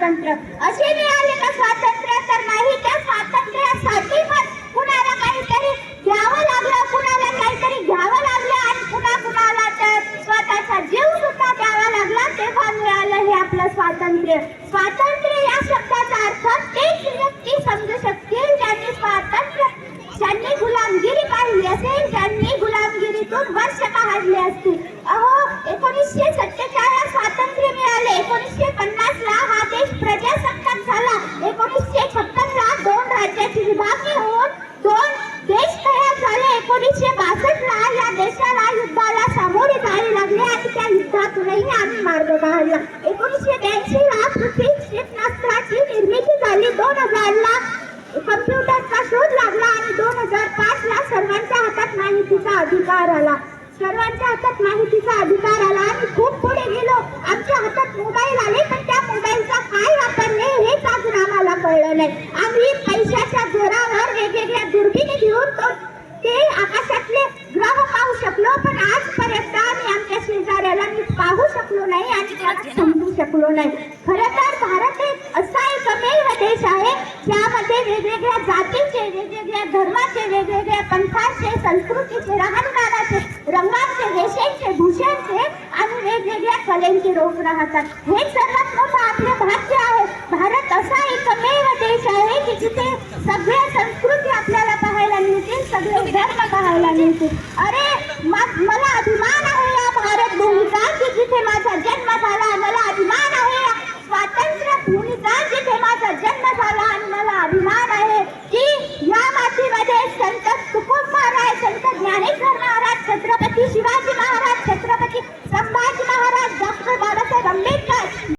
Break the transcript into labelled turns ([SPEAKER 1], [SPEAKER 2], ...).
[SPEAKER 1] स्वातंत्र्य. असे मिळाले का स्वातंत्र्य? तर नाही. त्या स्वातंत्र्यासाठी पण कुणाला काहीतरी द्यावं लागलं, कुणाला काहीतरी घ्यावं लागलं आणि कुणाला तर स्वतःचा जीव सुद्धा द्यावा लागला, तेव्हा मिळालं हे आपलं स्वातंत्र्य. स्वातंत्र्य या शब्दाचा अर्थ तेच व्यक्ती समजू शकतील ज्यांनी स्वातंत्र्य, ज्यांनी गुलामगिरी पाहिली असेल, ज्यांनी गुलामगिरीतून वर्ष काढले असतील. अहो 1947 स्वातंत्र्य मिळाले, 1950 ला हा देश प्रजासत्ताक झाला, 1956 ला 2 राज्याची विभागणी होऊन 2 देश तयार झाले. 1962 ला या देशाला युद्धाला सामोरे जावे लागले आणि त्या युद्धातूनही आम्ही मार्ग काढला. 1982 ला पृथ्वी क्षेपणास्त्राची निर्मिती झाली. 2000 ला कम्प्युटरचा शोध लागला आणि 2005 ला सर्वांच्या हातात माहितीचा अधिकार आला. सर्वांच्या हातात माहितीचा अधिकार आला आणि खूप पुढे गेलो. आमच्या हातात मोबाईल आले, पण त्या मोबाईलचा काय वापरणे हेच अजून आम्हाला कळलं नाही. आम्ही पैशाच्या जोरावर वेगवेगळ्या दुर्बिणी घेऊन ते आकाशातले ग्रह पाहू शकलो, पण आजपर्यंत आम्ही आमच्या शेजाऱ्याला नीट पाहू शकलो नाही आणि त्याला समजू शकलो नाही. खरं तर भारत एक असा एकमेव देश आहे ज्यामध्ये वेगवेगळ्या जातीचे, वेगवेगळ्या धर्माचे, वेगवेगळ्या पंथाचे, संस्कृतीचे, राहणीमानाचे, रंगाचे, वेशांचे, भूषांचे आणि वेगवेगळ्या कलेचे लोक राहतात. हे सर्वात मोठं आपले भाग्य आहे. भारत असा एकमेव देश आहे की जिथे सगळ्या संस्कृती आपल्याला पाहायला मिळतील, सगळे धर्म पाहायला मिळतील. अरे